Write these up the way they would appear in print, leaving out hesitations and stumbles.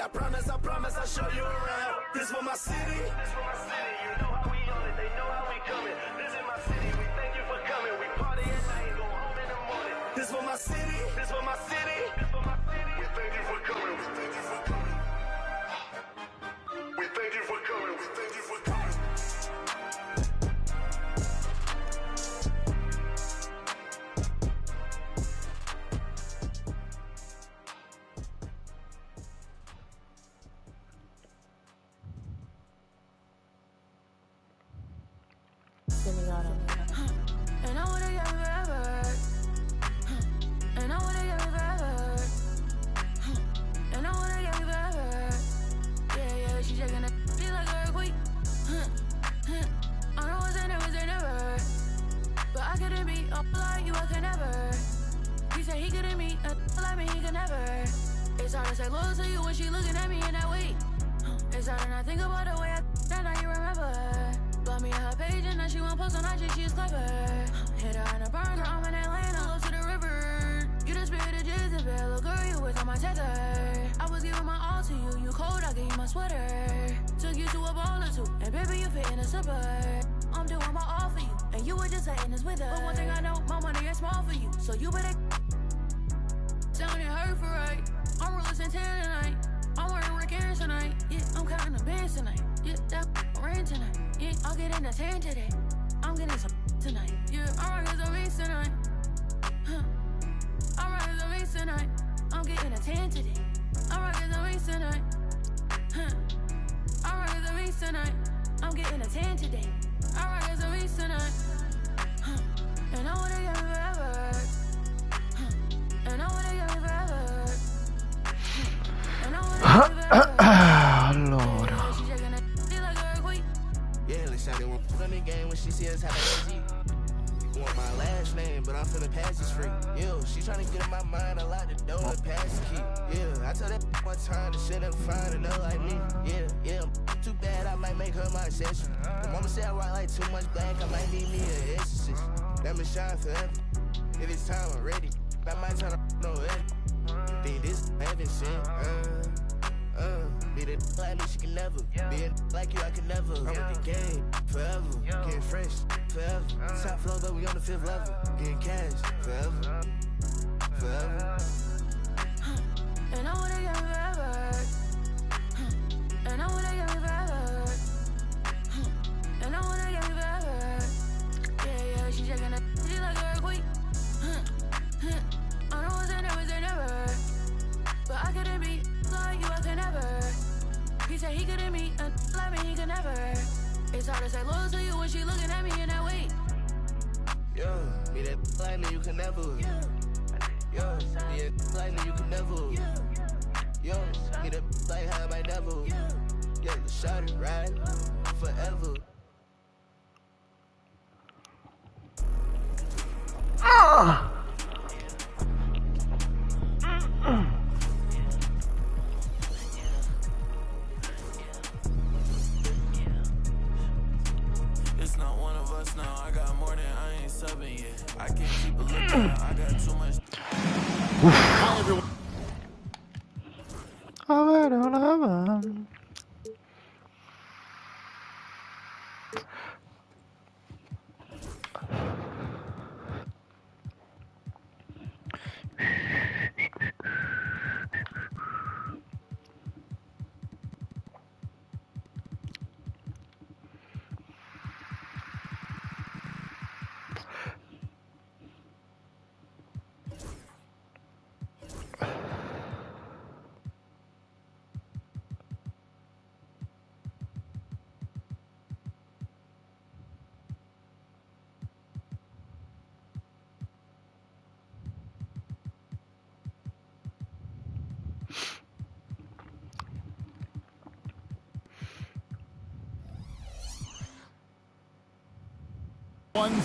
I promise I'll show you around. This for my city. This for my city. You know how we on it. They know how we coming. This is my city. We thank you for coming. We party at night, go home in the morning. This for my city. This for my city. This for my city. We thank you for coming. We thank you for coming. We thank you for coming. We thank you for coming. And I wanna get me forever. And I wanna get me forever. And I wanna get me forever. Yeah, she shaking it, she like a earthquake. I know it's never. But I couldn't be up like you, I could never. He said he couldn't meet a like me, he could never. It's hard to say loyal to you when she looking at me in that way. It's hard to not think about the way that now you remember. Blow me on her page and now she won't post on IG, she is clever. Hit her in a burner, I'm in Atlanta, close to the river. You the spirit of Jezebel, little girl, you was on my tether. I was giving my all to you, you cold, I gave you my sweater. Took you to a ball or two, and baby, you fit in a slipper. I'm doing my all for you, and you were just letting us with her. But one thing I know, my money is small for you, so you better sound it hurt for right. I'm real Santana tonight. I'm wearing Rick Aaron's tonight. Yeah, I'm counting the bands tonight. Yeah, that rain tonight. Yeah, I'll get in the tan today. I'm getting some tonight. Yeah, I'm rocking some beats tonight. I'm rocking some beats tonight. I'm getting a tan today. I'm rocking some beats tonight. I'm rocking some beats tonight. I'm getting a tan today. I'm rocking some beats tonight. And I wanna get me forever. And I wanna get me forever. And I wanna get me forever. Allora. Yeah, let's say they won't put on the game when she see us have an AG. You want my last name, but I'm feeling pass is free. Yo, she tryna get in my mind, I lock the door and pass the key. Yeah, I tell that one time the shit ain't fine enough like me. Yeah, too bad I might make her my accessory. The mama said I rock like too much black, I might need me an exorcist. Let me shine forever. If it's time, I'm ready. I might turn up no edit. Think this heaven sent. Be the like me, she can never. Be a like you, I can never. I'm with the game forever. Getting fresh forever. Top floor, but we on the 5th level. Getting cash forever. Forever. And I wanna get me forever. And I wanna get me forever. And I wanna get me forever. Yeah, she shaking it, she like a earthquake. I know it's never. But I couldn't be like you, I could never. He said he couldn't meet a like me, he could never. It's hard to say loyal to you when she looking at me in that way. Yo, be that like me, you can never. Yo, be that like me, you can never. Yo, be that like how I might never. Yo, the shot it right forever. It's not one of us now. I got more than I ain't subbing yet. I can't keep a look out. I got too much. Hi, everyone.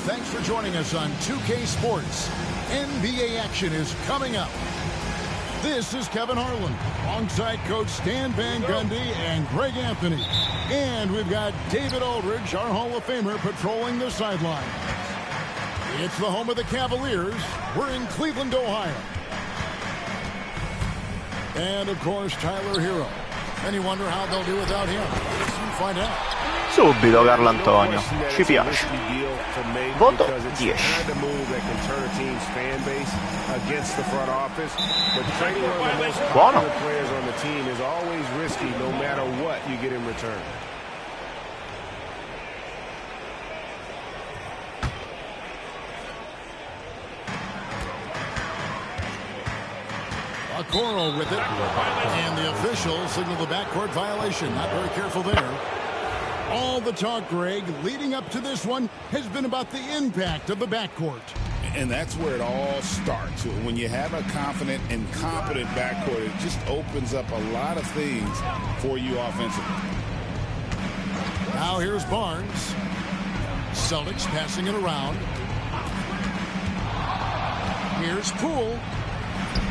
Thanks for joining us on 2K Sports. NBA action is coming up. This is Kevin Harlan, alongside Coach Stan Van Gundy and Greg Anthony. And we've got David Aldridge, our Hall of Famer, patrolling the sideline. It's the home of the Cavaliers. We're in Cleveland, Ohio. And, of course, Tyler Hero, And you wonder how they'll do without him. Soon find out. Subito Carlo Antonio, ci piace. Voto 10. Buono. Okoro with it, and the officials signal the backcourt violation. Not very careful there. All the talk, Greg, leading up to this one has been about the impact of the backcourt. And that's where it all starts. When you have a confident and competent backcourt, it just opens up a lot of things for you offensively. Now here's Barnes. Celtics passing it around. Here's Poole.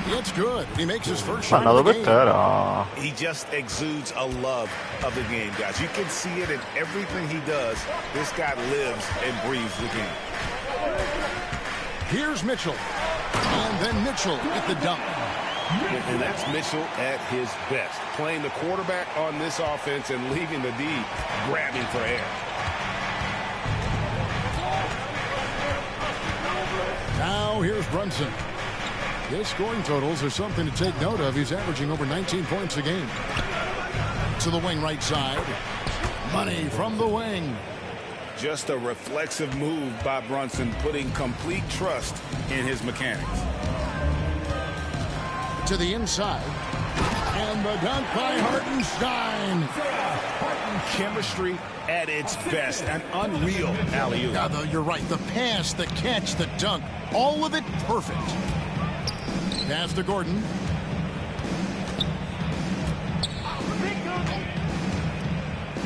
It's good. He makes his first shot of the game. He just exudes a love of the game, guys. You can see it in everything he does. This guy lives and breathes the game. Here's Mitchell. And then Mitchell at the dunk. And that's Mitchell at his best. Playing the quarterback on this offense and leaving the D grabbing for air. Now here's Brunson. His scoring totals are something to take note of. He's averaging over 19 points a game. To the wing right side. Money from the wing. Just a reflexive move by Brunson, putting complete trust in his mechanics. To the inside. And the dunk by Hartenstein. Chemistry at its best. An unreal alley-oop. Yeah, though, you're right. The pass, the catch, the dunk. All of it perfect. Pass to Gordon.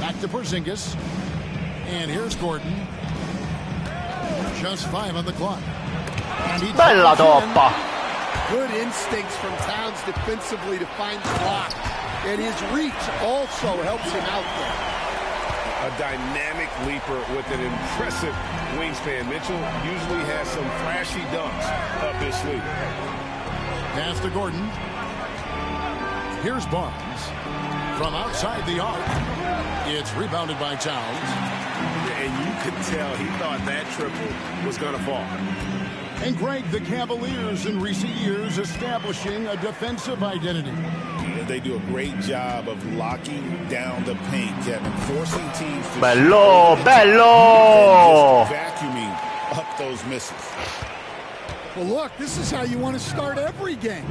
Back to Porzingis. And here's Gordon. Just 5 on the clock. Bella toppa. Good instincts from Towns defensively to find the block. And his reach also helps him out there. A dynamic leaper with an impressive wingspan. Mitchell usually has some flashy dunks up his sleeve. Pass to Gordon. Here's Barnes. From outside the arc. It's rebounded by Towns. And you could tell he thought that triple was going to fall. And Greg, the Cavaliers in recent years establishing a defensive identity. Yeah, they do a great job of locking down the paint, Kevin, forcing teams to Bello, bello! just vacuuming up those misses. Well, look, this is how you want to start every game.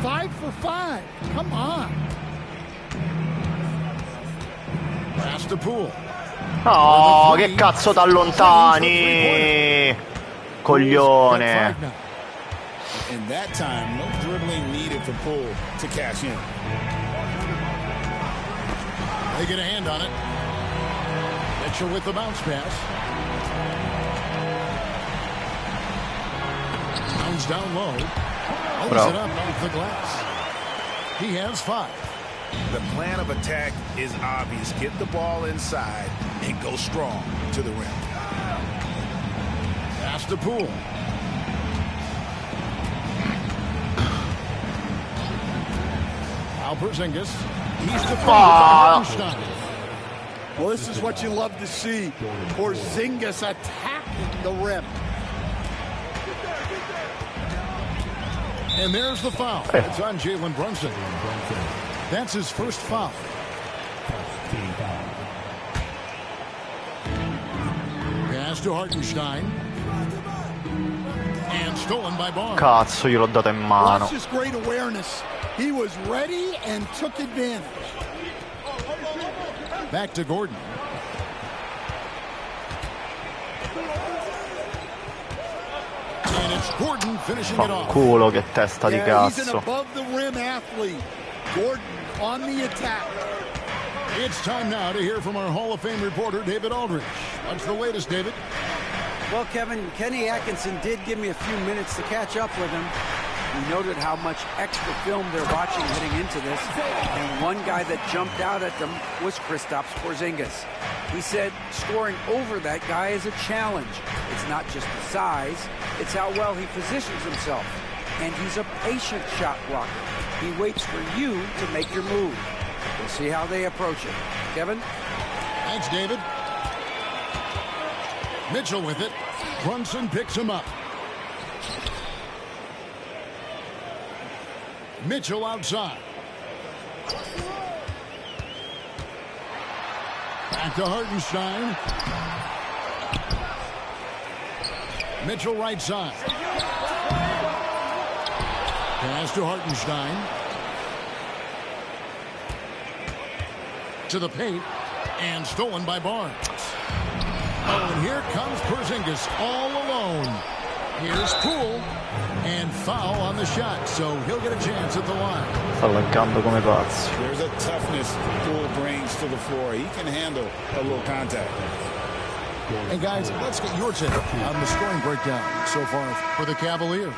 5 for 5. Come on. Pass to Poole. Oh, che cazzo t'allontani, coglione. In that time, no dribbling needed for Poole to cash in. They get a hand on it. Mitchell with the bounce pass. Towns down low. Opens it up off the glass. He has 5. The plan of attack is obvious. Get the ball inside and go strong to the rim. Pass to Poole. Now Porzingis. He's defended by Hartenstein. Well, this is what you love to see. Porzingis attacking the rim. And there's the foul. It's on Jalen Brunson. That's his first foul. Pass to Hartenstein. And stolen by Barnes. Cazzo, gliel'ho dato in mano. That's just great awareness. He was ready and took advantage. Back to Gordon. And it's Gordon finishing it off. Culo, che testa di He's an cazzo. above the rim athlete. Gordon on the attack. It's time now to hear from our Hall of Fame reporter, David Aldridge. What's the latest, David? Well, Kevin, Kenny Atkinson did give me a few minutes to catch up with him. We noted how much extra film they're watching heading into this, and one guy that jumped out at them was Kristaps Porzingis. He said scoring over that guy is a challenge. It's not just the size, it's how well he positions himself. And he's a patient shot blocker. He waits for you to make your move. We'll see how they approach it. Kevin? Thanks, David. Mitchell with it. Brunson picks him up. Mitchell outside. Back to Hartenstein. Mitchell right side. Pass to Hartenstein. To the paint. And stolen by Barnes. Oh, and here comes Porzingis all alone. Here's Poole. And foul on the shot, so he'll get a chance at the line. Spallancando come pazzi. There's a toughness Poole brings to the floor. He can handle a little contact. Hey, guys, let's get your take on the scoring breakdown so far for the Cavaliers.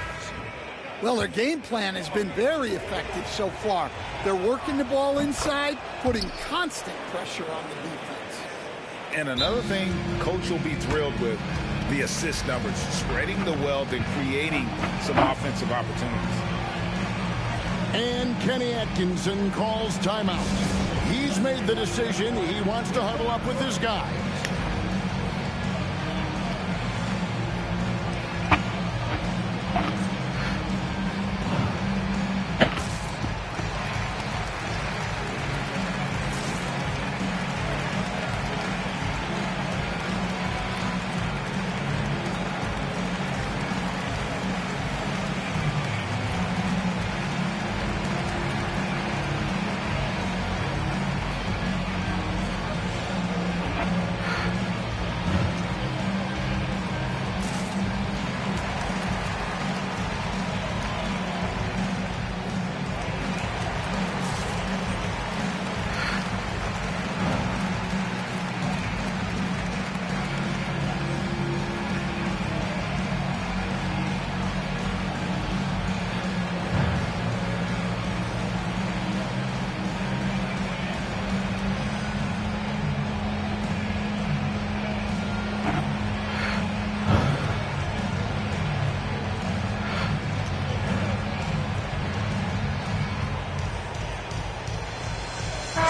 Well, their game plan has been very effective so far. They're working the ball inside, putting constant pressure on the defense. And another thing Coach will be thrilled with, the assist numbers, spreading the wealth and creating some offensive opportunities. And Kenny Atkinson calls timeout. He's made the decision. He wants to huddle up with his guys.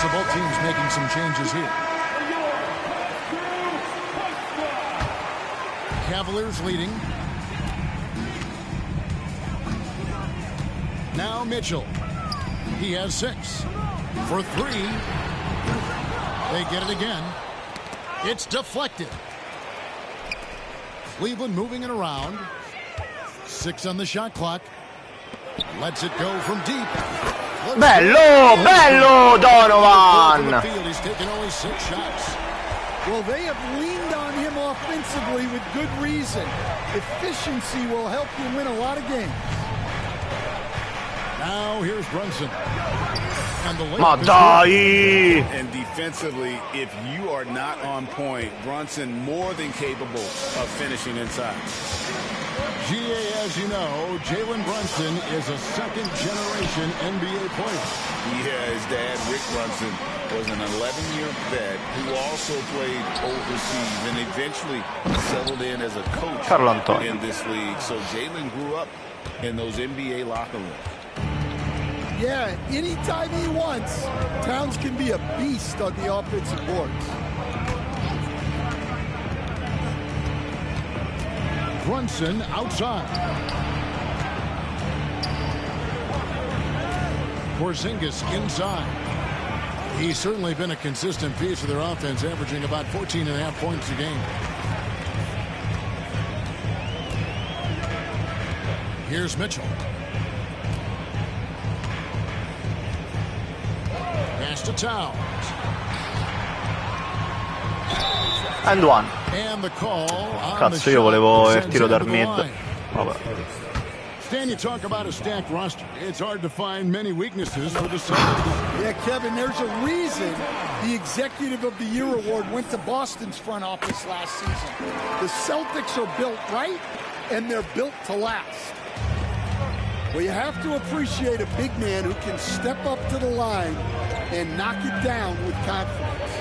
So both teams making some changes here. Cavaliers leading. Now Mitchell. He has 6. For 3. They get it again. It's deflected. Cleveland moving it around. 6 on the shot clock. Lets it go from deep. Bello, bello Donovan! He's taken only 6 shots. Well, they have leaned on him offensively with good reason. Efficiency will help you win a lot of games. Now here's Brunson. And the Ma dai! And defensively, if you are not on point, Brunson more than capable of finishing inside. GA, as you know, Jalen Brunson is a second-generation NBA player. Yeah, his dad, Rick Brunson, was an 11-year vet who also played overseas and eventually settled in as a coach in this league. So Jalen grew up in those NBA locker rooms. Yeah, anytime he wants, Towns can be a beast on the offensive boards. Brunson outside. Porzingis inside. He's certainly been a consistent piece of their offense, averaging about 14.5 points a game. Here's Mitchell. Pass to Towns. And one. And the call on Cazzo, io volevo il tiro dal mid. Vabbè. Stan, you talk about a stacked roster. It's hard to find many weaknesses for the Celtics. Yeah, Kevin, there's a reason the Executive of the Year award went to Boston's front office last season. The Celtics are built right, and they're built to last. Well, you have to appreciate a big man who can step up to the line and knock it down with confidence.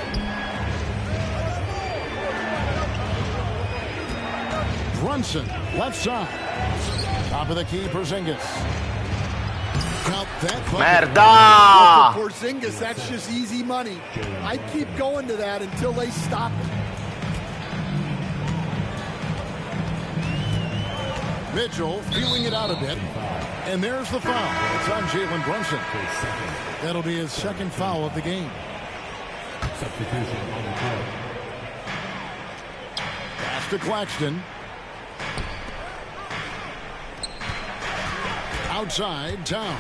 Brunson, left side. Top of the key, Porzingis. Merda! For Porzingis, that's just easy money. I keep going to that until they stop it. Mitchell feeling it out a bit. And there's the foul. It's on Jalen Brunson. That'll be his second foul of the game. Pass to Claxton. Outside, Towns.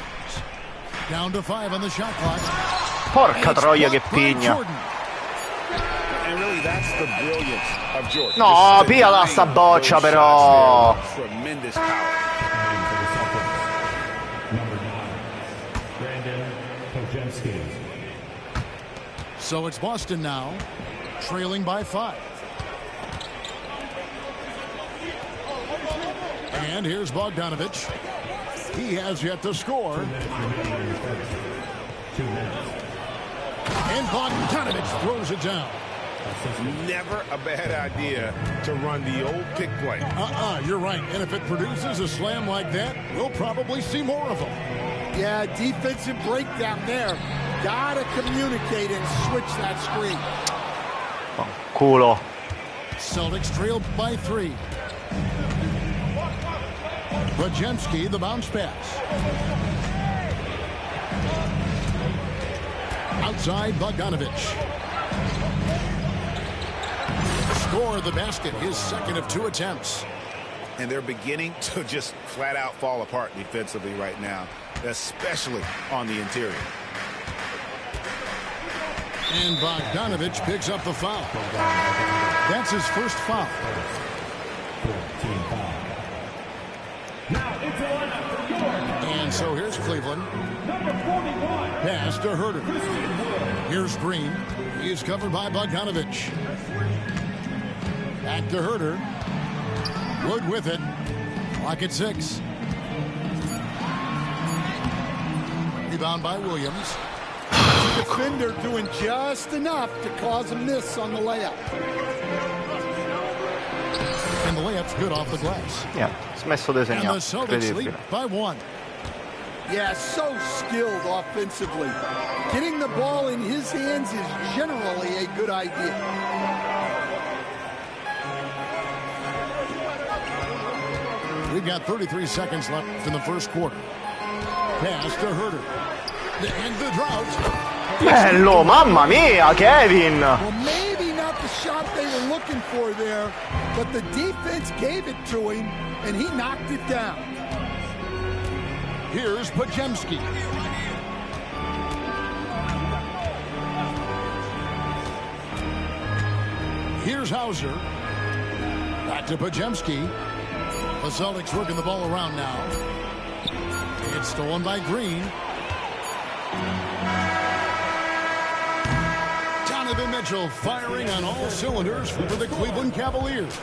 Down to 5 on the shot clock. Porca troia che pigna. And really, that's the brilliance of Jordan. No, pia sta boccia però. Tremendous power. So it's Boston now, trailing by 5. And here's Bogdanovich. He has yet to score. And Bogdanovich throws it down. Never a bad idea to run the old pick play. You're right. And if it produces a slam like that, we'll probably see more of them. Yeah, defensive breakdown there. Gotta communicate and switch that screen. Culo. Celtics trailed by 3. Bajemski, the bounce pass. Outside, Bogdanovich. Score the basket, his second of 2 attempts. And they're beginning to just flat out fall apart defensively right now, especially on the interior. And Bogdanovich picks up the foul. That's his first foul. And so here's Cleveland. Pass to Herter. Here's Green. He's covered by Bogdanovich. Back to Herter. Wood with it. Clock at 6. Rebound by Williams. Defender doing just enough to cause a miss on the layup. And the layup's good off the glass. Yeah, smesso di segnare. And the Celtics lead by 1. Yeah, so skilled offensively. Getting the ball in his hands is generally a good idea. We've got 33 seconds left in the first quarter. Pass to Herter. And the drought. Bello, mamma mia, Kevin. Well, maybe not the shot they were looking for there, but the defense gave it to him, and he knocked it down. Here's Bajemski. Here's Hauser. Back to Bajemski. The Celtics working the ball around now. It's stolen by Green. Donovan Mitchell firing on all cylinders for the Cleveland Cavaliers.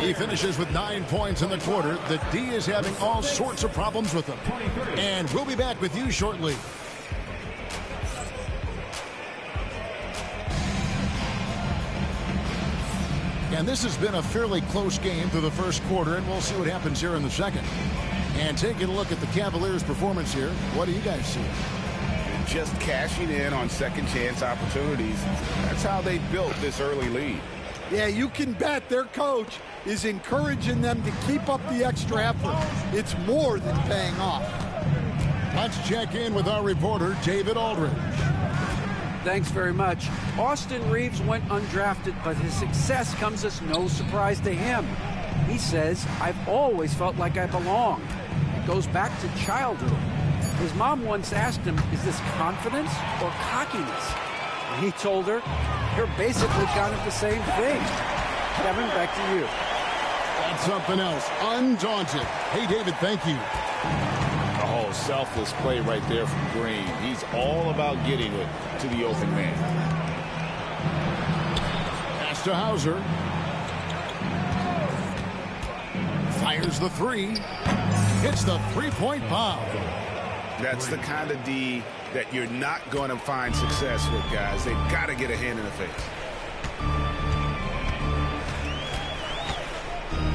He finishes with 9 points in the quarter. The D is having all sorts of problems with him. And we'll be back with you shortly. And this has been a fairly close game through the first quarter, and we'll see what happens here in the second. And taking a look at the Cavaliers' performance here, what do you guys see? Just cashing in on second chance opportunities. That's how they built this early lead. Yeah, you can bet their coach is encouraging them to keep up the extra effort. It's more than paying off. Let's check in with our reporter, David Aldridge. Thanks very much. Austin Reeves went undrafted, but his success comes as no surprise to him. He says, "I've always felt like I belong." It goes back to childhood. His mom once asked him, "Is this confidence or cockiness?" And he told her, "You're basically kind of the same thing." Kevin, back to you. That's something else. Undaunted. Hey, David, thank you. Oh, selfless play right there from Green. He's all about getting it to the open man. Pass to Hauser. Fires the 3. Hits the 3-point bomb. That's the kind of D that you're not going to find success with, guys. They've got to get a hand in the face.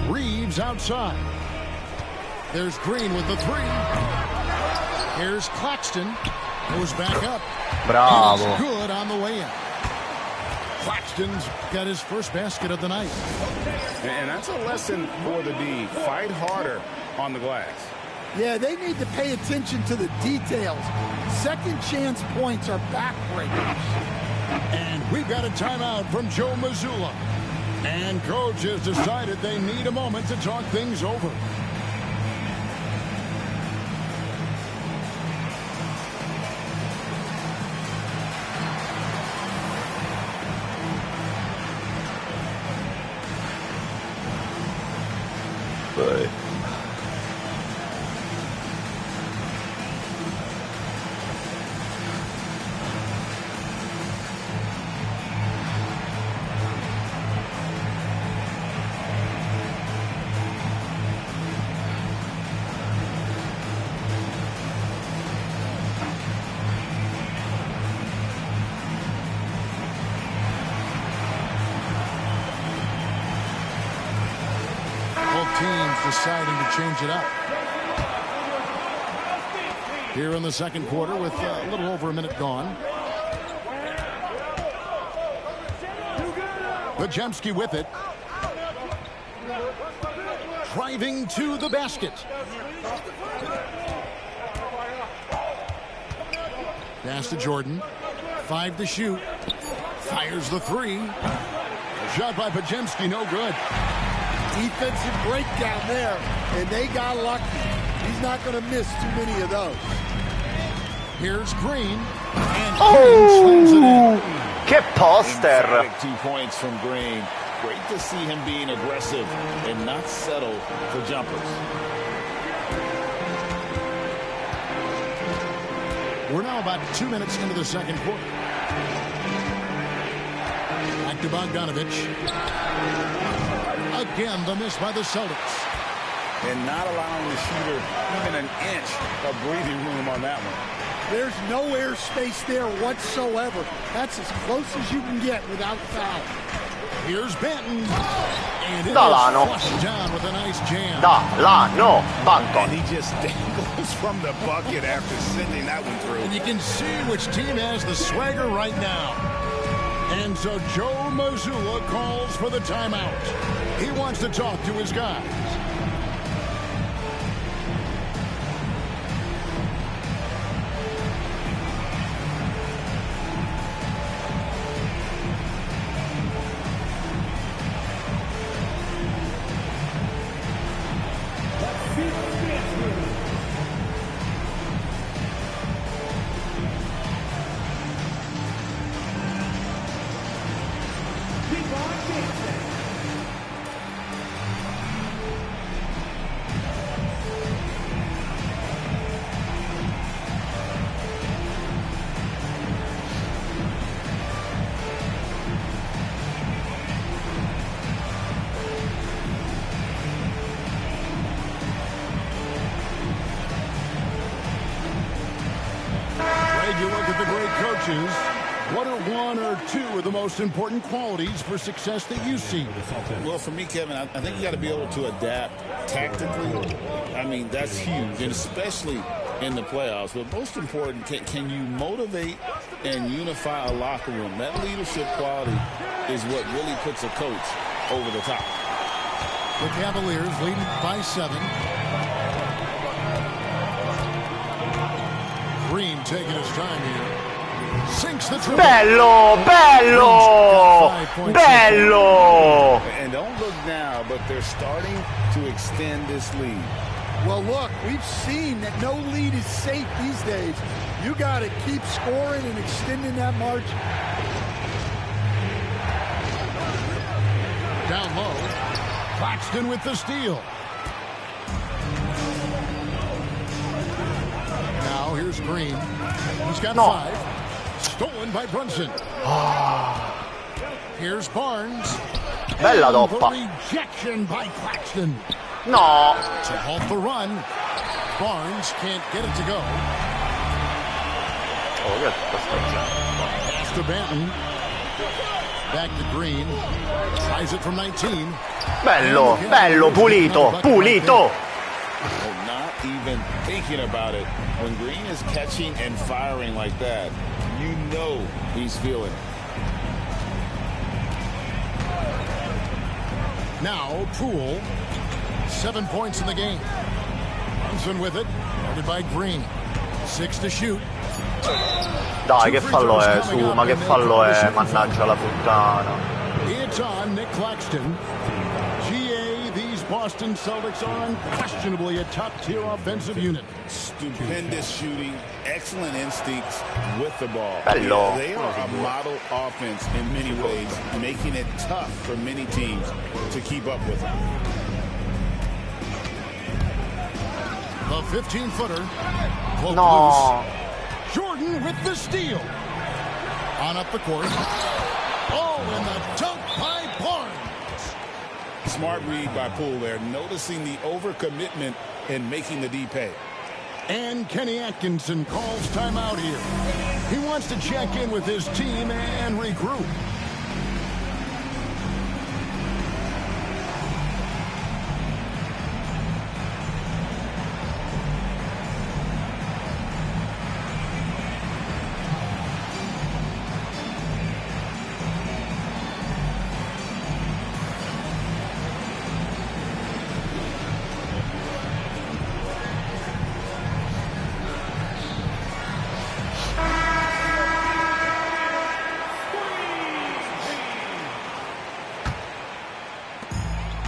Reeves outside. There's Green with the 3. Here's Claxton. Goes back up. Bravo. It's good on the way in. Claxton's got his first basket of the night. And that's a lesson for the D. Fight harder on the glass. Yeah, they need to pay attention to the details. Second chance points are backbreakers. And we've got a timeout from Joe Mazzulla. And coach has decided they need a moment to talk things over. But teams deciding to change it up. Here in the second quarter with a little over a minute gone. Podziemski with it. Driving to the basket. Pass to Jordan. 5 to shoot. Fires the 3. Shot by Podziemski, no good. Defensive breakdown there, and they got lucky. He's not going to miss too many of those. Here's Green. And Green slams it in. che poster! 2 points from Green. Great to see him being aggressive and not settle for jumpers. We're now about 2 minutes into the second quarter. Back to Bogdanovich. Again, the miss by the Celtics. And not allowing the shooter even an inch of breathing room on that one. There's no airspace there whatsoever. That's as close as you can get without foul. Here's Benton. And it Dalano. is flushed down with a nice jam. Dalano. Banton. And he just dangles from the bucket after sending that one through. And you can see which team has the swagger right now. And so Joe Mazzulla calls for the timeout. He wants to talk to his guys. You look at the great coaches. What are 1 or 2 of the most important qualities for success that you see? Well, for me, Kevin, I think you got to be able to adapt tactically. I mean, that's huge, and especially in the playoffs. But most important, can you motivate and unify a locker room? That leadership quality is what really puts a coach over the top. The Cavaliers leading by 7. Green taking his time here. Sinks the triple. Bello, bello, bello. And don't look now, but they're starting to extend this lead. Well, look, we've seen that no lead is safe these days. You got to keep scoring and extending that margin. Down low. Claxton with the steal. Now here's Green. He's got 5. Stolen by Brunson. Here's Barnes. Bella And the doppa. rejection by Claxton. No. To halt the run. Barnes can't get it to go. Oh, che sta Pass to Benton. Back to Green. Tries it from 19. bello, bello, pulito, pulito. Not even thinking about it. When Green is catching and firing like that, you know he's feeling it. Now, Poole, 7 points in the game. Brunson with it, guarded by Green. 6 to shoot. Dai, che fallo è, su, ma che fallo è, mannaggia la puttana. It's on Nick Claxton. GA, these Boston Celtics are unquestionably a top-tier offensive unit. Stupendous shooting, excellent instincts with the ball. Bello. They are a model offense in many ways, making it tough for many teams to keep up with them. The 15-footer. No. Jordan with the steal. On up the court. Oh, and the dunk by Barnes. Smart read by Poole there, noticing the overcommitment and making the D pay. And Kenny Atkinson calls timeout here. He wants to check in with his team and regroup.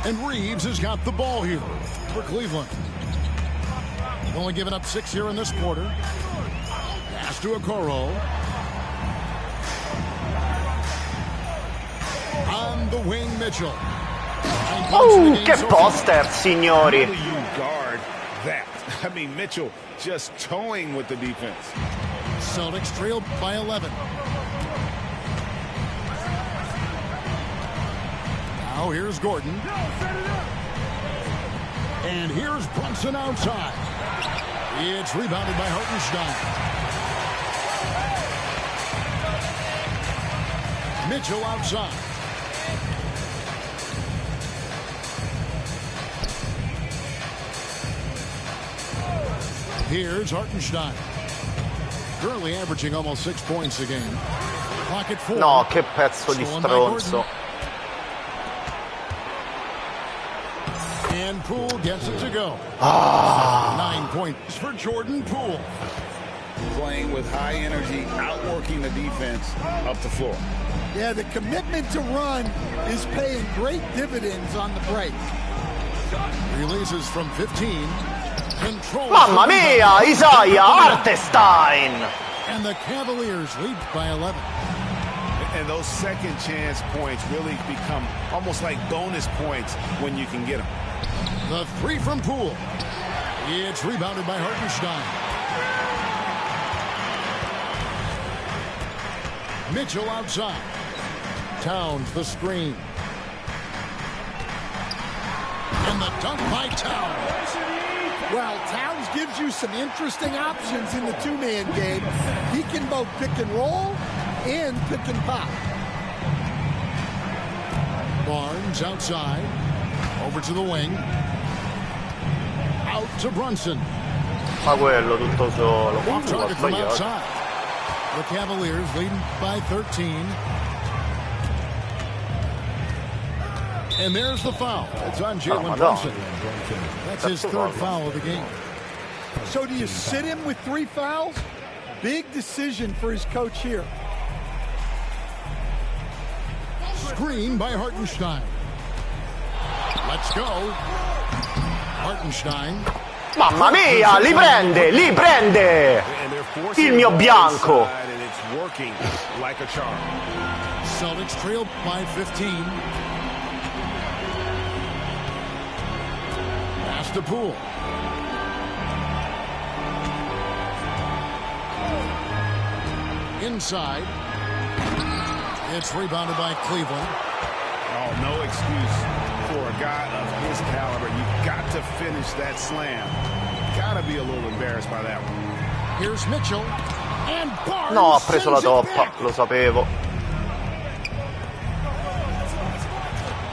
And Reeves has got the ball here for Cleveland. They've only given up 6 here in this quarter. Pass to Okoro. On the wing, Mitchell. Che poster, signori. How do you guard that? I mean, Mitchell just towing with the defense. Celtics trailed by 11. Now here's Gordon. And here's Brunson outside. It's rebounded by Hartenstein. Mitchell outside. Here's Hartenstein. Currently averaging almost 6 points a game. Clock at 4. No, che pezzo di stronzo. And Poole gets it to go. 9 points for Jordan Poole. Playing with high energy, outworking the defense up the floor. Yeah, the commitment to run is paying great dividends on the break. Releases from 15. Control. Mamma mia, Isaiah Hartenstein. And the Cavaliers lead by 11. And those second chance points really become almost like bonus points when you can get them. The 3 from Poole. It's rebounded by Hartenstein. Mitchell outside. Towns the screen. And the dunk by Towns. Well, Towns gives you some interesting options in the two-man game. He can both pick and roll and pick and pop. Barnes outside. Over to the wing. Out to Brunson. Ma quello tutto solo. Ma Target from outside. The Cavaliers leading by 13. And there's the foul. It's on Jalen Brunson. That's his 3rd foul of the game. So do you sit him with 3 fouls? Big decision for his coach here. Screen by Hartenstein. Let's go. Hartenstein. Mamma mia, li prende, li prende. Il mio bianco. Celtics trail by 15. Pass to Poole. Inside. It's rebounded by Cleveland. Oh, no excuse for a guy of his caliber. You've got to finish that slam. Got to be a little embarrassed by that one. Here's Mitchell. And Barnes. No, ha preso la toppa, lo sapevo.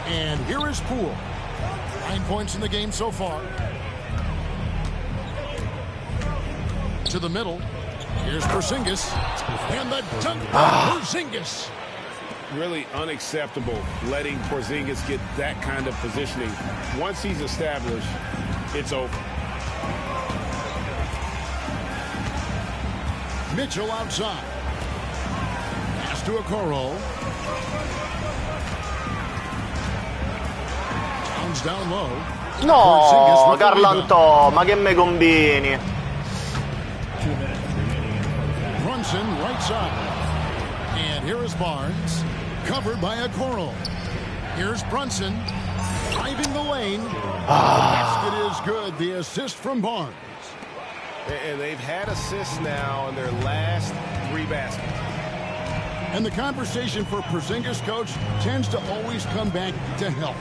And here is Poole. 9 points in the game so far. to the middle. Here's Porzingis. And the dunk by Porzingis. Really unacceptable letting Porzingis get that kind of positioning. Once he's established, it's over. Mitchell outside. Pass to Okoro. Towns down low. No, Carlantò, ma che me combini? Brunson right side. And here is Barnes. Covered by Okoro. Here's Brunson. Driving the lane. The basket is good. The assist from Barnes. And they've had assists now in their last 3 baskets. And the conversation for Porzingis, coach, tends to always come back to health.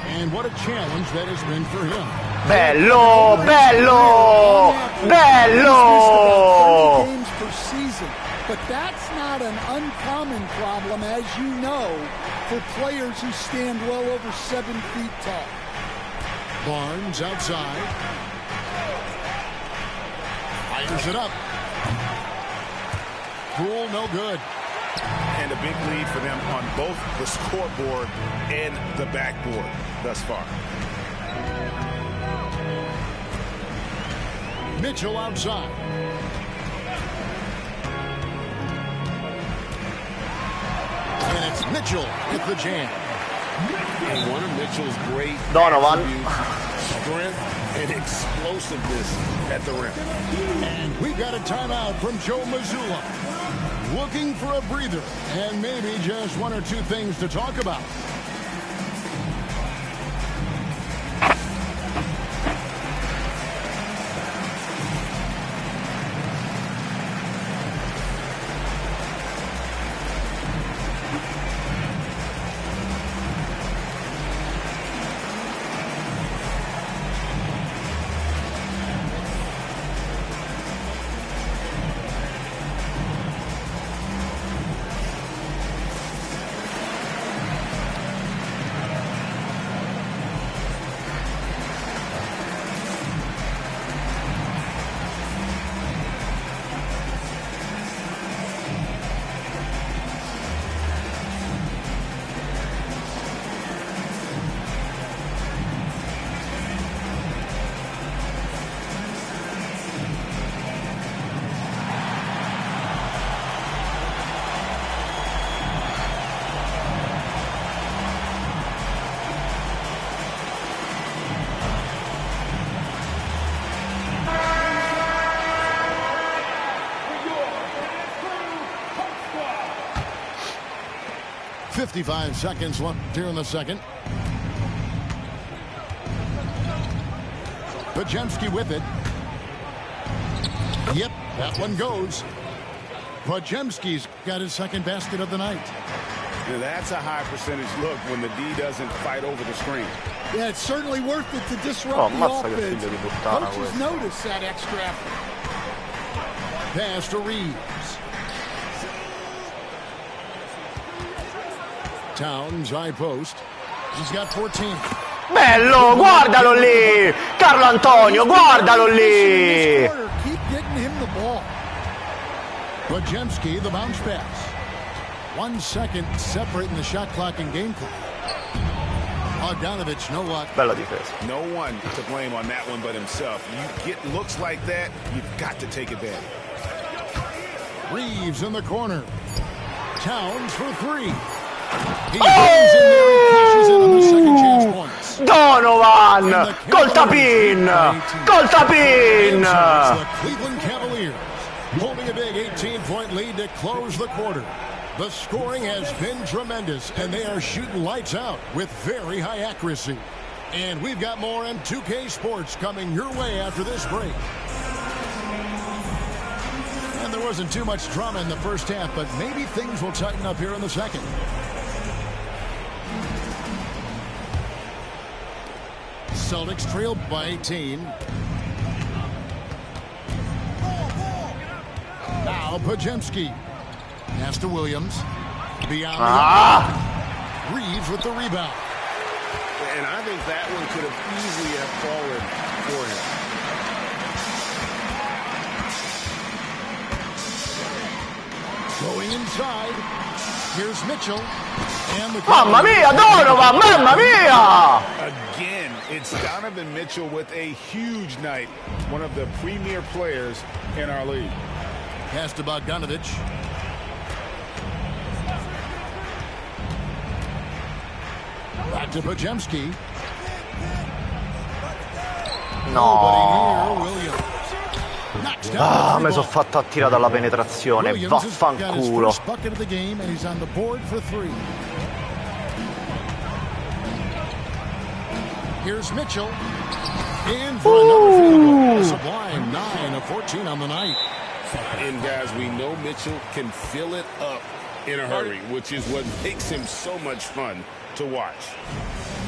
And what a challenge that has been for him. Bello, bello, bello! Games per season, but that's not an uncommon problem, as you know, for players who stand well over 7 feet tall. Barnes outside. Fires it up. Poole, no good. And a big lead for them on both the scoreboard and the backboard thus far. Mitchell outside. And it's Mitchell with the jam. And one of Mitchell's great Donovan. strength and explosiveness at the rim. And we've got a timeout from Joe Mazzulla. Looking for a breather and maybe just 1 or 2 things to talk about. .55 seconds left here in the second. Podziemski with it. Yep, that one goes. Podziemski's got his second basket of the night. Now that's a high percentage look when the D doesn't fight over the screen. Yeah, it's certainly worth it to disrupt the offense. Coaches notice that extra effort. Pass to Reeves. Towns, high post. He's got 14. Bello, guardalo lì! Carlo Antonio, guardalo lì! Keep getting him the ball. Podziemski, the bounce pass. 1 second separating the shot clock and game clock. Bogdanovich, no luck. Bella difesa. No one to blame on that one but himself. You get looks like that, you've got to take advantage. Reeves in the corner. Towns for 3. He runs in there and cashes in on the second chance points. Donovan! Col tapin! Col tapin! The Cleveland Cavaliers holding a big 18-point lead to close the quarter. The scoring has been tremendous, and they are shooting lights out with very high accuracy. And we've got more on 2K Sports coming your way after this break. And there wasn't too much drama in the first half, but maybe things will tighten up here in the second. Celtics trail by 18. Now Podziemski. Pass to Williams. Beyond Reeves with the rebound. And I think that one could have easily have fallen for him. Going inside. Here's Mitchell. And the Mamma mia, Donovan, mamma mia! Again, it's Donovan Mitchell with a huge night. One of the premier players in our league. Pass to Bogdanovich. Back to Pajemski. No. Ah, mi sono fatto attirare dalla penetrazione. Vaffanculo. Here's Mitchell. In for another field goal. A sublime 9 of 14 on the night. And guys, we know Mitchell can fill it up in a hurry, which is what makes him so much fun to watch.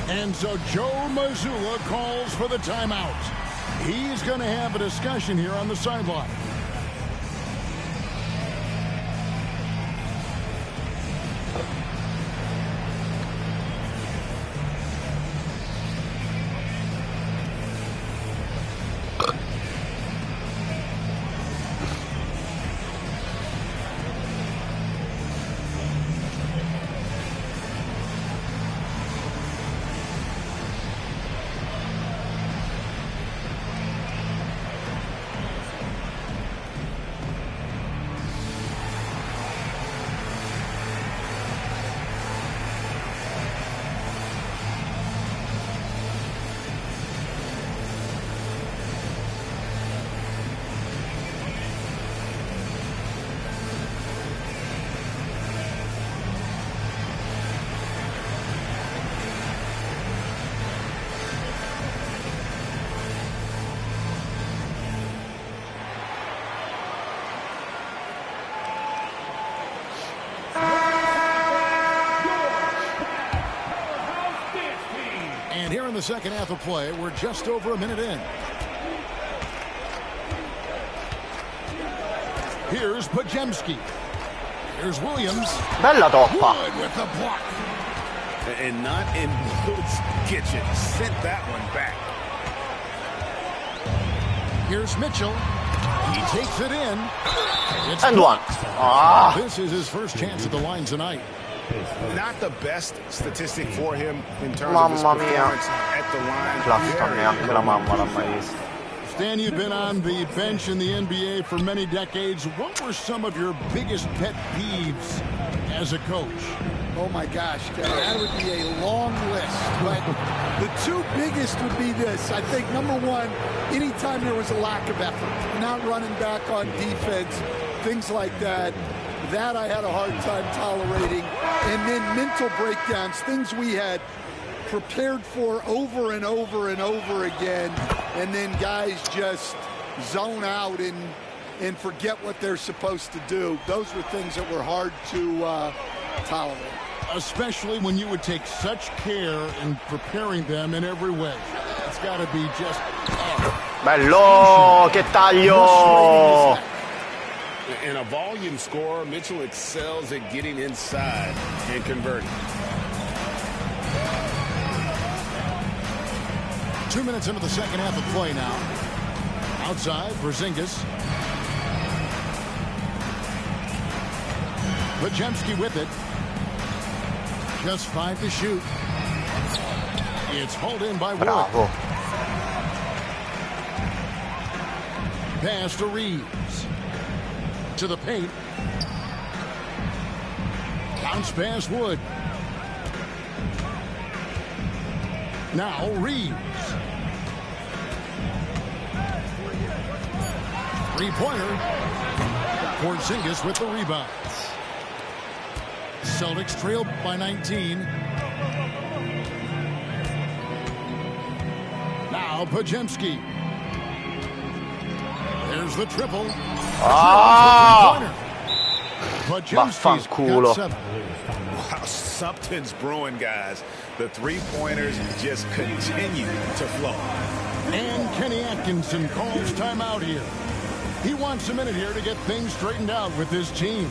And so Joe Mazzulla calls for the timeout. He's going to have a discussion here on the sideline. And here in the second half of play, we're just over a minute in. Here's Pajemski. Here's Williams. Bella toppa. Wood with the block. And not in Wood's kitchen. Sent that one back. Here's Mitchell. He takes it in. It's And one. Ah. This is his first chance at the line tonight. Not the best statistic for him in terms of his performance at the line. Clafton, neanche la mamma l'ha mai vista. Stan, you've been on the bench in the NBA for many decades. What were some of your biggest pet peeves as a coach? Oh my gosh, Kevin, that would be a long list. But the two biggest would be this. I think number one, anytime there was a lack of effort, not running back on defense, things like that. That I had a hard time tolerating. And then mental breakdowns, things we had prepared for over and over and over again. And then guys just zone out and forget what they're supposed to do. Those were things that were hard to tolerate. Especially when you would take such care in preparing them in every way. It's got to be just... Bello, che taglio! And a volume scorer, Mitchell excels at getting inside and converting. 2 minutes into the second half of play now. Outside, Porzingis. Pajemski with it. Just 5 to shoot. It's hauled in by Wood. Bravo. Pass to Reeves. To the paint. Bounce pass Wood. Now Reeves. Three-pointer. Porzingis with the rebounds. Celtics trail by 19. Now Pajemski. There's the triple. Ah! Pajemski's got 7. Wow, something's brewing, guys. The three-pointers just continue to flow. And Kenny Atkinson calls timeout here. He wants a minute here to get things straightened out with his team.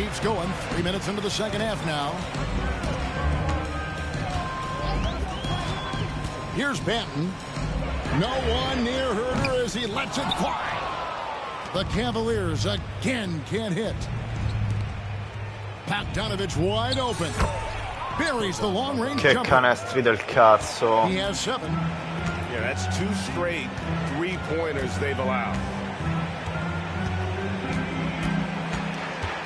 keeps going. 3 minutes into the second half now. Here's Banton. No one near Herder as he lets it fly. The Cavaliers again can't hit. Bogdanovich wide open. Buries the long-range Che jumper. canestri del cazzo. He has 7. Yeah, that's 2 straight three-pointers they've allowed.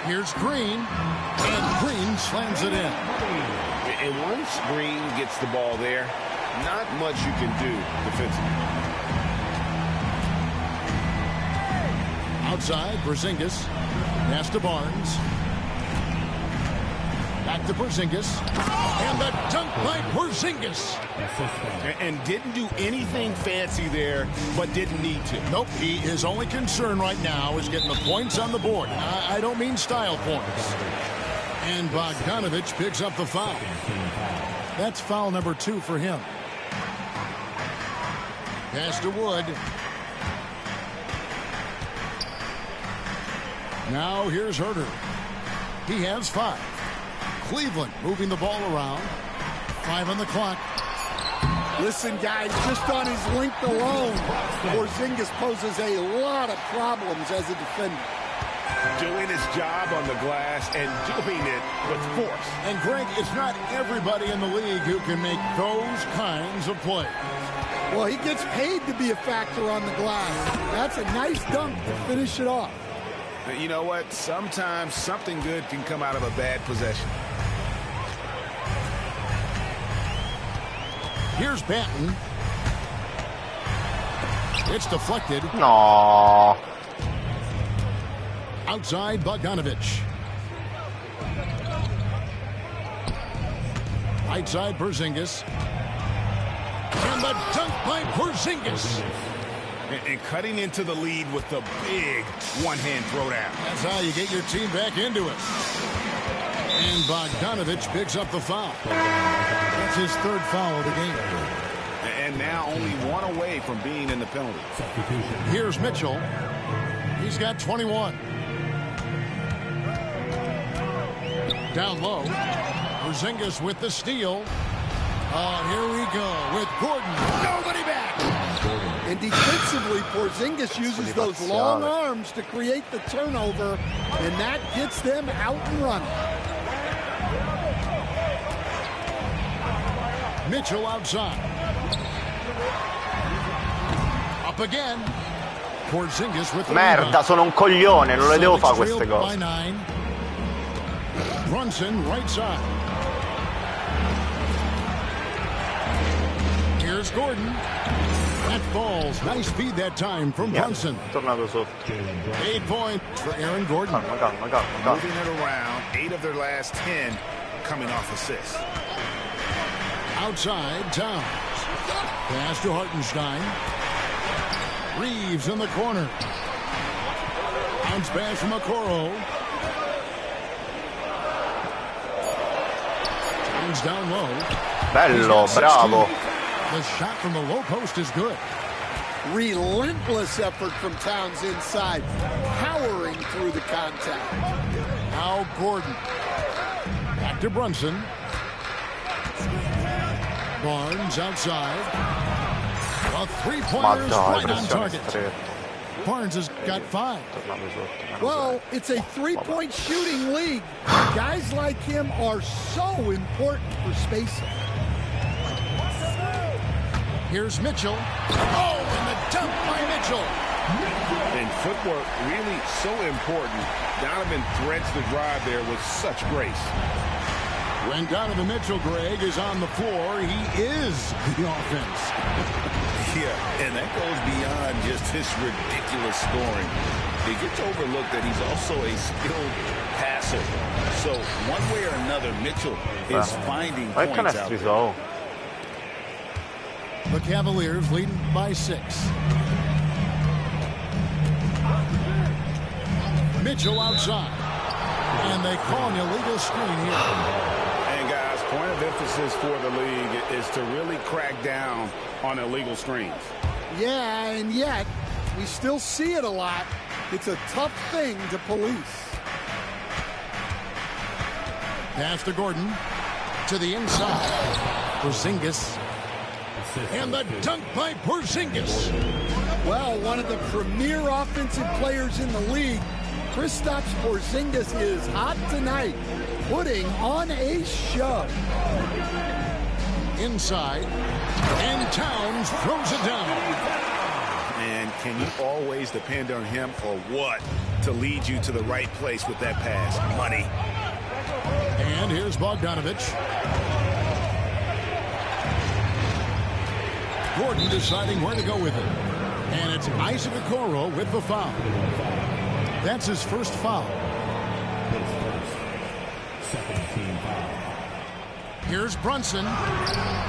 Here's Green. And Green slams it in. And once Green gets the ball there, not much you can do defensively. Outside, Porzingis. Pass to Barnes. Back to Porzingis. And the dunk by Porzingis. And didn't do anything fancy there, but didn't need to. Nope, his only concern right now is getting the points on the board. I don't mean style points. And Bogdanovich picks up the foul. That's foul number 2 for him. Pass to Wood. Now here's Herder. He has 5. Cleveland moving the ball around. 5 on the clock. Listen, guys, just on his length alone, Porzingis poses a lot of problems as a defender. Doing his job on the glass and doing it with force. And Greg, it's not everybody in the league who can make those kinds of plays. Well, he gets paid to be a factor on the glass. That's a nice dunk to finish it off. But you know what? Sometimes something good can come out of a bad possession. Here's Banton. It's deflected. No. Outside, Bogdanovich. Right side, Porzingis. And the dunk by Porzingis. And cutting into the lead with the big one-hand throwdown. That's how you get your team back into it. And Bogdanovich picks up the foul. That's his 3rd foul of the game. And now only 1 away from being in the penalty. Here's Mitchell. He's got 21. Down low. Porzingis with the steal. Here we go with Gordon. Nobody back. And defensively, Porzingis uses those long arms to create the turnover, and that gets them out and running. Mitchell outside. Up again. Porzingis with the Merda, sono un coglione, non le devo fare queste cose. Brunson right side. Here's Gordon. That falls. Nice feed that time from Brunson. Tornato sotto. 8 points for Aaron Gordon. Calma. Moving it around, 8 of their last 10 coming off assists. Outside, Towns. Pass to Hartenstein. Reeves in the corner. Bounce pass from Okoro. Towns down low. Bello, bravo. The shot from the low post is good. Relentless effort from Towns inside, powering through the contact. Now Gordon. Back to Brunson. Barnes outside. A 3-pointer is right on target. Barnes has got 5. Well, it's a 3-point shooting league. Guys like him are so important for spacing. Here's Mitchell. Oh, and the dunk by Mitchell. And footwork really so important. Donovan threads the drive there with such grace. When Donovan Mitchell, Greg, is on the floor, he is the offense. Yeah, and that goes beyond just his ridiculous scoring. It gets overlooked that he's also a skilled passer. So one way or another, Mitchell is finding points out there. The Cavaliers leading by 6. Mitchell outside. And they call an illegal screen here. And guys, point of emphasis for the league is to really crack down on illegal screens. Yeah, and yet we still see it a lot. It's a tough thing to police. Pass to Gordon. To the inside. Porzingis. And the dunk by Porzingis. Well, one of the premier offensive players in the league, Kristaps Porzingis is hot tonight, putting on a show. Inside. And Towns throws it down. And can you always depend on him or what to lead you to the right place with that pass? Money. And here's Bogdanovich. Gordon deciding where to go with it. And it's Isaac Okoro with the foul. That's his first foul. Here's Brunson.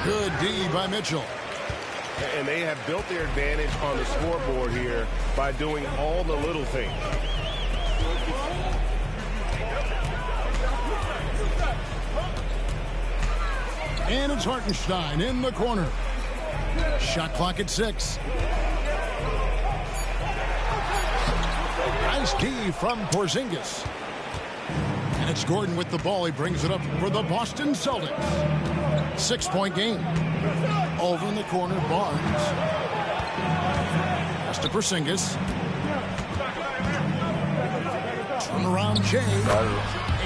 Good D by Mitchell. And they have built their advantage on the scoreboard here by doing all the little things. And it's Hartenstein in the corner. Shot clock at 6. Nice D from Porzingis. And it's Gordon with the ball. He brings it up for the Boston Celtics. 6-point game. Over in the corner, Barnes. Pass to Porzingis. Turn around, Jay.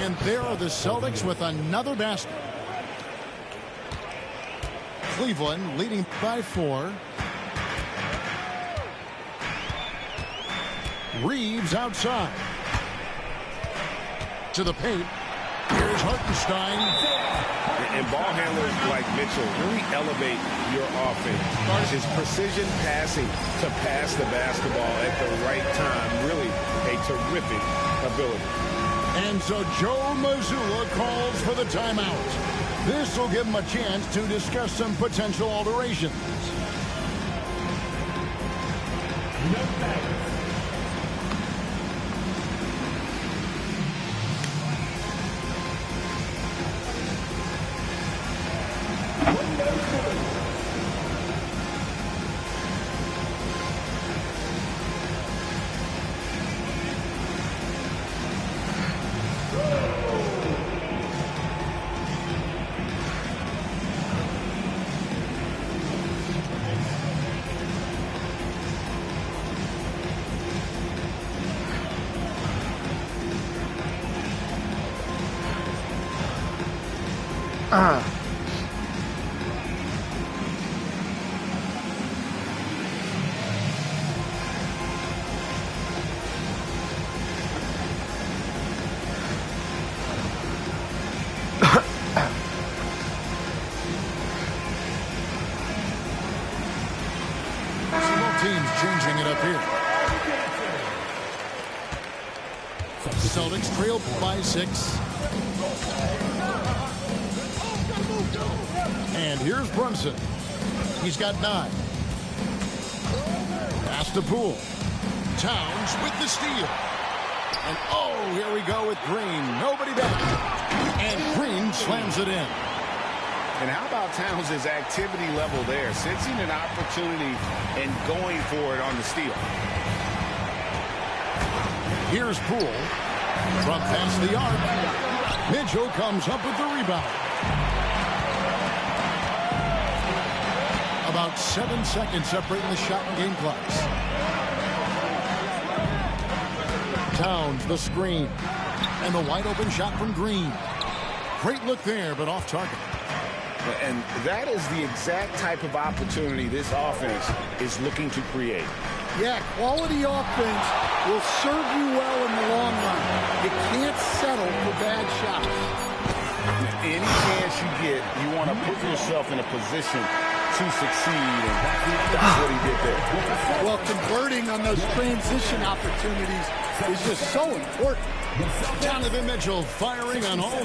And there are the Celtics with another basket. Cleveland leading by 4. Reeves outside. To the paint. Here's Hartenstein. And ball handlers like Mitchell really elevate your offense. His precision passing to pass the basketball at the right time. Really a terrific ability. And so Joe Mazzulla calls for the timeout. This will give him a chance to discuss some potential alterations. Teams changing it up here. Celtics trail by 6. And here's Brunson. He's got 9. Pass to Poole. Towns with the steal. And oh, here we go with Green. Nobody back. And Green slams it in. And how about Towns' activity level there, sensing an opportunity and going for it on the steal. Here's Poole from past the arc. Mitchell comes up with the rebound. About 7 seconds separating the shot and game clocks. Towns the screen. And the wide open shot from Green. Great look there, but off target. And that is the exact type of opportunity this offense is looking to create. Yeah, quality offense will serve you well in the long run. You can't settle for bad shots. Any chance you get, you want to put yourself in a position to succeed, and that's what he did there. Well, converting on those transition opportunities is just so important. Donovan Mitchell firing on all.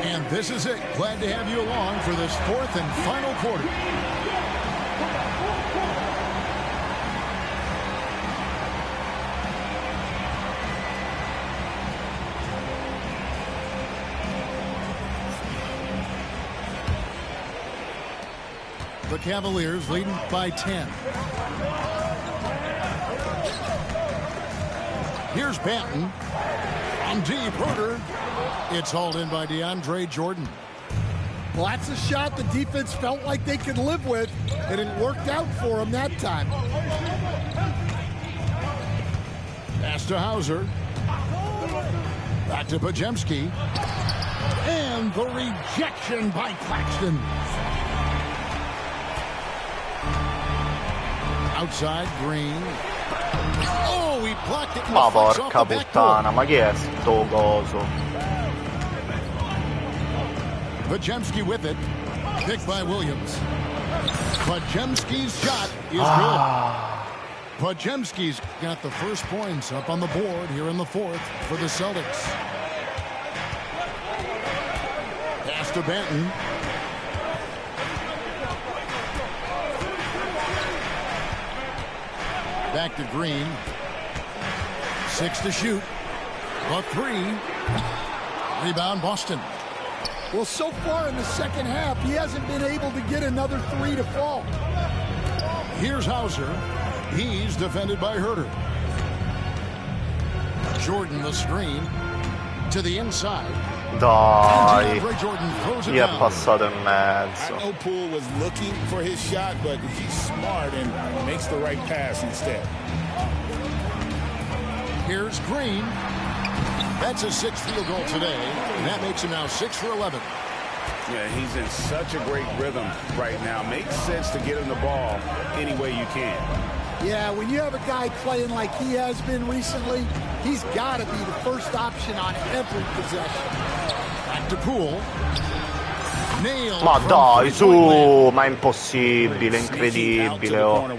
And this is it. Glad to have you along for this 4th and final quarter. The Cavaliers leading by 10. Here's Banton. On deep, Herder. It's hauled in by DeAndre Jordan. Well, that's a shot the defense felt like they could live with, and it worked out for them that time. Pass to Hauser. Back to Pajemski. And the rejection by Claxton. Outside, Green. Oh, he blocked it. Ma porca puttana, ma chi è sto coso? Pajemski with it. Picked by Williams. Pajemski's shot is good. Pajemski's got the first points up on the board here in the fourth for the Celtics. Pass to Banton. Back to Green. 6 to shoot. A 3. Rebound Boston. Well, so far in the second half, he hasn't been able to get another 3 to fall. Here's Hauser. He's defended by Herder. Jordan the screen to the inside. Dai, gli è passato in mezzo. I know Poole was looking for his shot, but he's smart and makes the right pass instead. Here's Green. That's his 6th field goal today, and that makes him now 6 for 11. Yeah, he's in such a great rhythm right now. Makes sense to get him the ball any way you can. Yeah, when you have a guy playing like he has been recently, he's got to be the first option on every possession. Back to Poole. Ma dai, su, ma è impossibile, incredibile. Oh.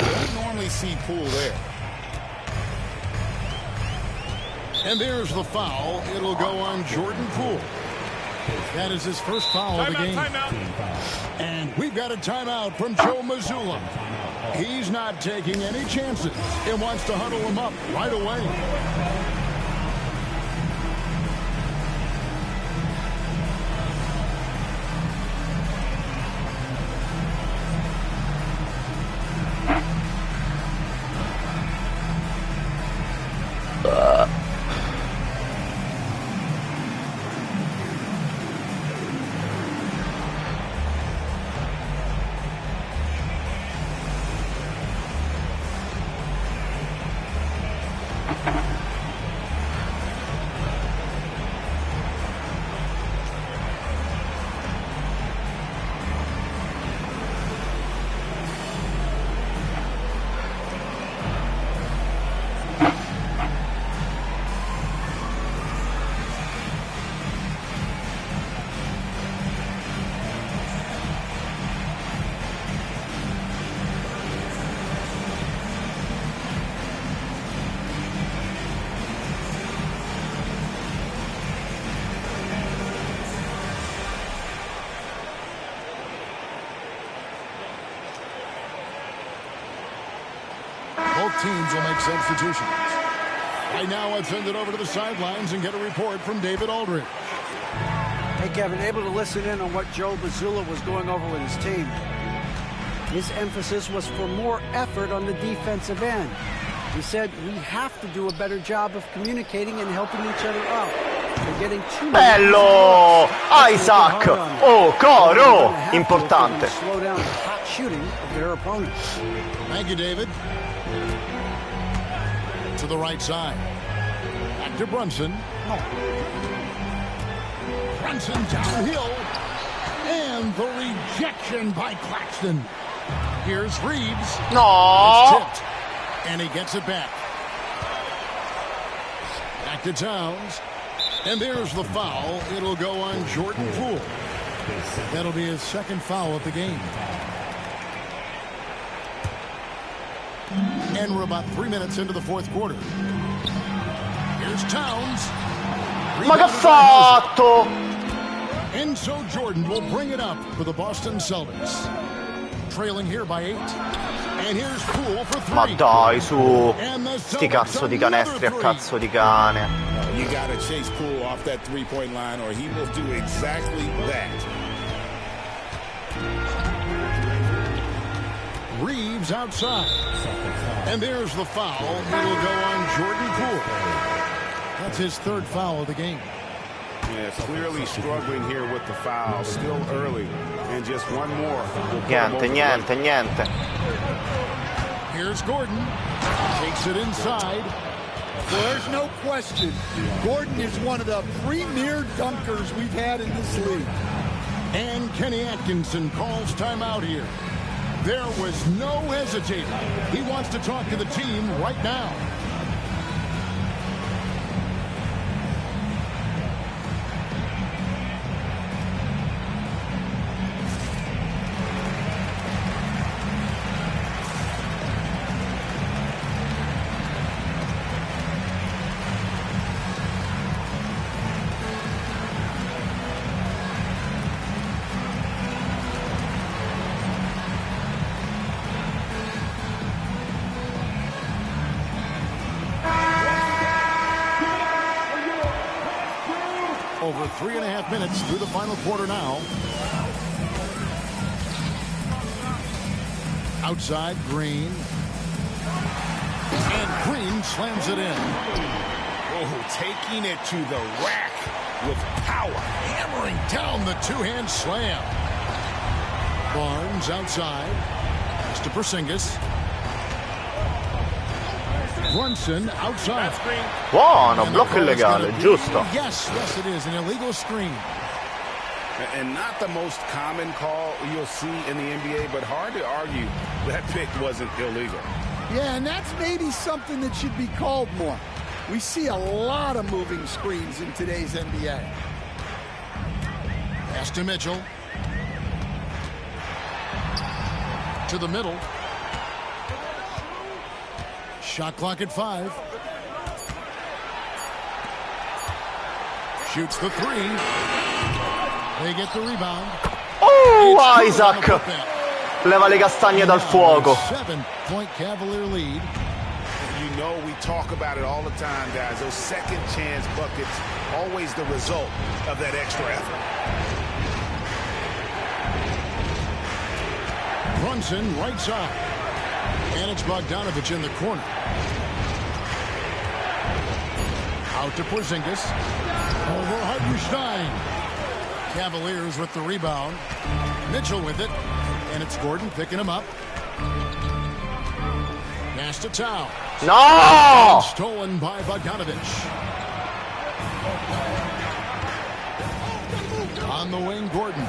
And there's the foul. It'll go on Jordan Poole. That is his first foul of the game. And we've got a timeout from Joe Mazzulla. He's not taking any chances and wants to huddle him up right away. Both teams will make substitutions. Right now, I've sent it over to the sidelines and get a report from David Aldridge. Hey, Kevin, able to listen in on what Joe Mazzulla was going over with his team. His emphasis was for more effort on the defensive end. He said we have to do a better job of communicating and helping each other out. They're getting too Bello! Isaac! Oh, coro! Importante. Slow down the hot shooting of their opponents. Thank you, David. To the right side. Back to Brunson. Brunson downhill. And the rejection by Claxton. Here's Reeves. No! It's tipped. And he gets it back. Back to Towns. And there's the foul. It'll go on Jordan Poole. That'll be his second foul of the game. And we're about 3 minutes into the fourth quarter. Here's Towns. Ma che ha fatto? And so Jordan will bring it up for the Boston Celtics. Trailing here by 8. And here's Poole for 3. Ma dai, su. Sti cazzo di canestri a cazzo di cane. You got to chase Poole off that three-point line or he will do exactly that. Reeves outside. And there's the foul. It'll go on Jordan Poole. That's his third foul of the game. Yeah, clearly struggling here with the foul. Still early. And just one more. Niente. Here's Gordon. Takes it inside. Well, there's no question. Gordon is one of the premier dunkers we've had in this league. And Kenny Atkinson calls timeout here. There was no hesitating. He wants to talk to the team right now. Over 3.5 minutes through the final quarter now. Outside, Green. And Green slams it in. Oh, taking it to the rack with power. Hammering down the two-hand slam. Barnes outside. Pass to Porzingis. Brunson outside. Buono, blocco illegale, giusto. Yes, it is an illegal screen. And not the most common call you'll see in the NBA, but hard to argue that pick wasn't illegal. Yeah, and that's maybe something that should be called more. We see a lot of moving screens in today's NBA. Pass to Mitchell. To the middle. Shot clock at 5. Shoots the 3. They get the rebound. Oh, Isaac! Leva le castagne dal fuoco. 7-point Cavalier lead. You know we talk about it all the time, guys. Those second chance buckets, always the result of that extra effort. Brunson right side. And it's Bogdanovich in the corner. Out to Porzingis. Over Hartenstein. Cavaliers with the rebound. Mitchell with it. And it's Gordon picking him up. Pass to Towns. No! Stolen by Bogdanovich. On the wing, Gordon.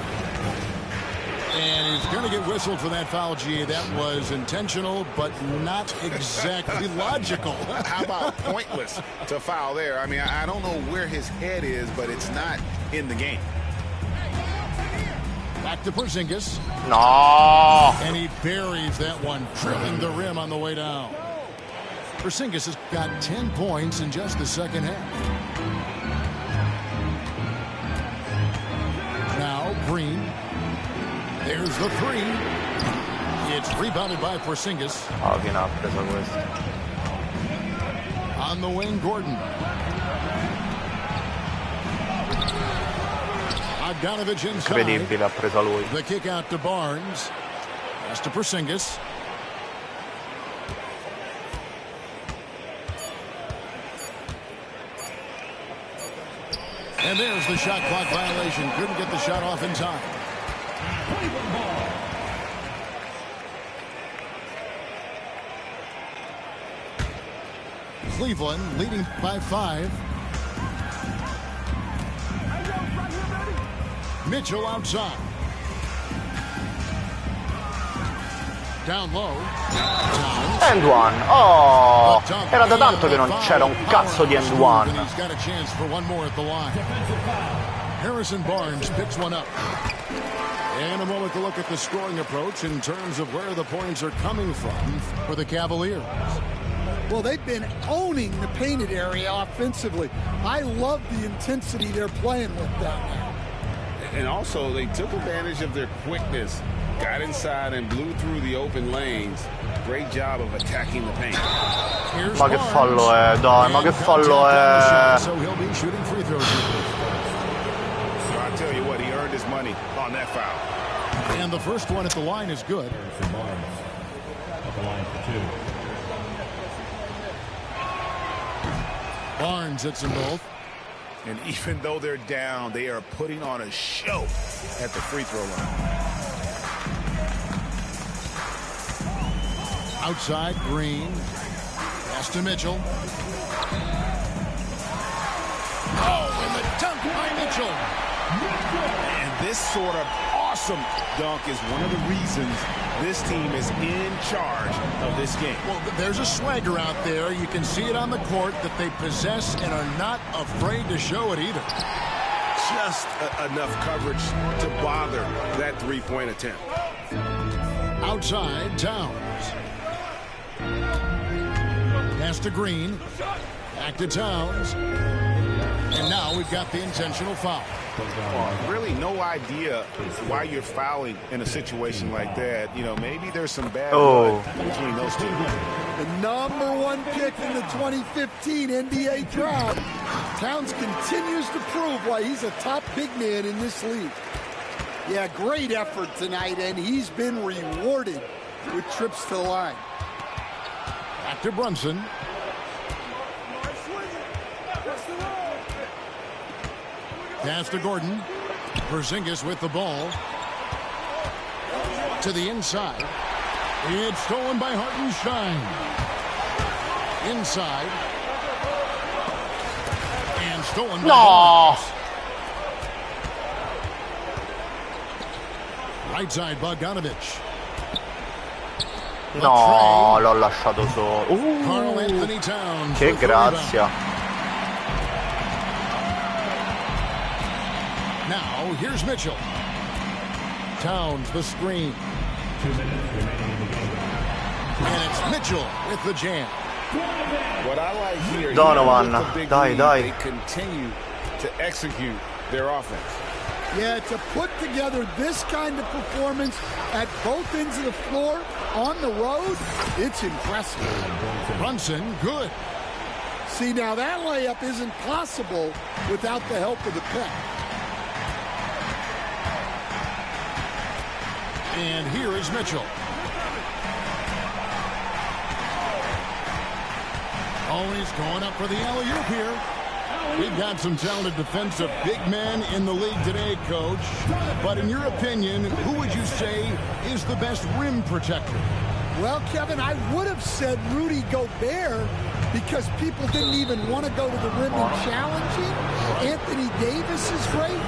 And he's going to get whistled for that foul, G. That was intentional, but not exactly logical. How about pointless to foul there? I mean, I don't know where his head is, but it's not in the game. Back to Porzingis. No! And he buries that one, trimming the rim on the way down. Porzingis has got 10 points in just the second half. Now, Green. There's the 3. It's rebounded by Porzingis. Oh, viene ha preso questo. On the wing, Gordon. Bogdanovich inside. Incredibile, ha preso lui. The kick out to Barnes. Pass to Porzingis. And there's the shot clock violation. Couldn't get the shot off in time. Cleveland leading by 5. Mitchell outside. Down low. End one. Oh, era da tanto che non c'era un cazzo di end one. He's got a chance for one more at the line. Harrison Barnes picks one up. And a moment to look at the scoring approach in terms of where the points are coming from for the Cavaliers. Well, they've been owning the painted area offensively. I love the intensity they're playing with down there. And also, they took advantage of their quickness, got inside and blew through the open lanes. Great job of attacking the paint. Ma che fallo è, dai, ma che fallo è. So he'll be shooting free throws. So I tell you what, he earned his money on that foul. And the first one at the line is good. At the line for 2. Barnes hits them both. And even though they're down, they are putting on a show at the free throw line. Outside, Green. Pass to Mitchell. Oh, and the dunk by Mitchell. And this sort of awesome dunk is one of the reasons this team is in charge of this game. Well, there's a swagger out there. You can see it on the court that they possess and are not afraid to show it either. Just enough coverage to bother that three-point attempt. Outside, Towns. Pass to Green. Back to Towns. And now we've got the intentional foul. Really no idea why you're fouling in a situation like that. You know, maybe there's some bad blood between those two. The #1 pick in the 2015 NBA draft. Towns continues to prove why he's a top big man in this league. Yeah, great effort tonight, and he's been rewarded with trips to the line. Back to Brunson. Pass to Gordon. Porzingis with the ball. To the inside. It's stolen by Hartenstein. Inside. And stolen by Barnes. Right side, Bogdanovich. No, l'ho lasciato solo. Carl Anthony Towns. Che grazia. Now, here's Mitchell. Towns, the screen. 2 minutes remaining in the game. And it's Mitchell with the jam. What I like here, Donovan, dai. They continue to execute their offense. Yeah, to put together this kind of performance at both ends of the floor on the road, it's impressive. Brunson, good. See, now that layup isn't possible without the help of the pick. And here is Mitchell. Oh, he's going up for the alley-oop here. We've got some talented defensive big men in the league today, Coach. But in your opinion, who would you say is the best rim protector? Well, Kevin, I would have said Rudy Gobert because people didn't even want to go to the rim and challenge him. Anthony Davis is great.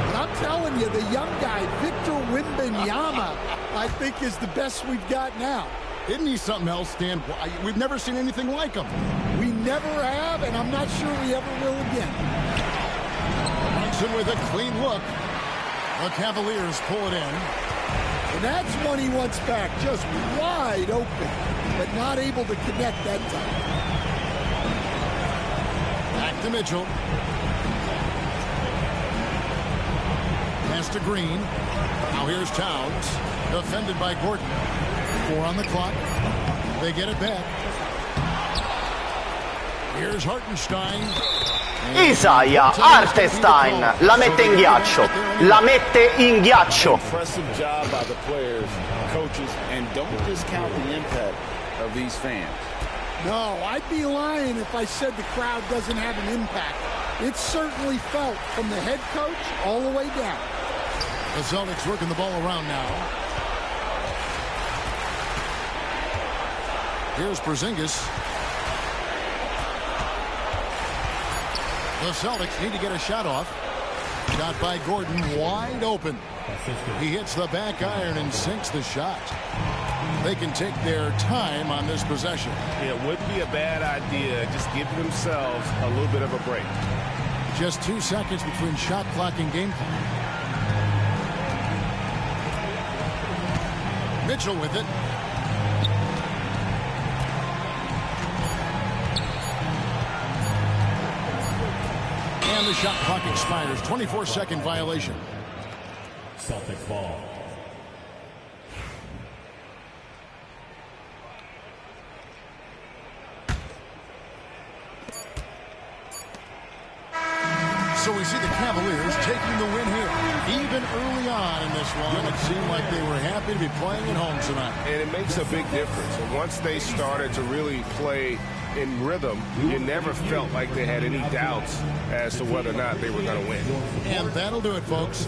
But I'm telling you, the young guy, Victor Wembanyama, I think is the best we've got now. Isn't he something else, Stan? We've never seen anything like him. We never have, and I'm not sure we ever will again. Brunson with a clean look. The Cavaliers pull it in. And that's one he wants back, just wide open, but not able to connect that time. Back to Mitchell. Pass to Green. Now here's Towns. Defended by Gordon. 4 on the clock. They get it back. Here's Hartenstein. Isaiah Hartenstein la mette in ghiaccio. La mette in ghiaccio. Impressive job by the players, coaches, and don't discount the impact of these fans. No, I'd be lying if I said the crowd doesn't have an impact. It's certainly felt from the head coach all the way down. The Celtics working the ball around now. Here's Porzingis. The Celtics need to get a shot off. Shot by Gordon, wide open. He hits the back iron and sinks the shot. They can take their time on this possession. It wouldn't be a bad idea. Just give themselves a little bit of a break. Just 2 seconds between shot clock and game clock. Mitchell with it. And the shot clock expires. 24-second violation. Celtics ball. So we see the Cavaliers taking the win here. Even early on in this one, it seemed like they were happy to be playing at home tonight. And it makes a big difference. And once they started to really play in rhythm. You never felt like they had any doubts as to whether or not they were going to win. And that'll do it, folks.